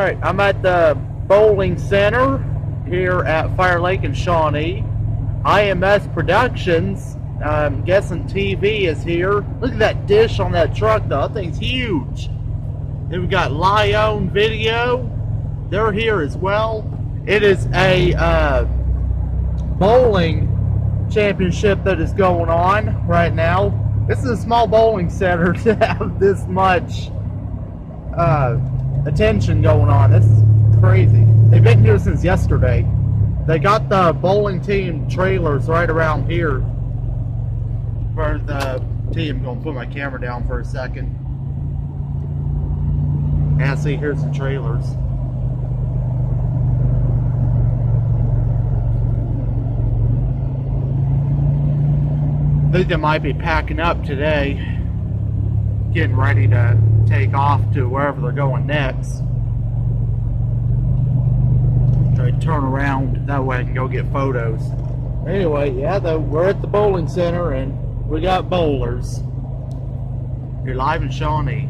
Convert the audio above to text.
Alright, I'm at the bowling center here at Firelake in Shawnee. IMS Productions, I'm guessing TV is here. Look at that dish on that truck though, that thing's huge. Then we got Lyon Video, they're here as well. It is a bowling championship that is going on right now. This is a small bowling center to have this much attention going on. This is crazy. They've been here since yesterday. They got the bowling team trailers right around here for the team. I'm going to put my camera down for a second. And see, here's the trailers. I think they might be packing up today, getting ready to take off to wherever they're going next. Try to turn around, that way I can go get photos. Anyway, yeah, we're at the bowling center and we got bowlers. You're live in Shawnee.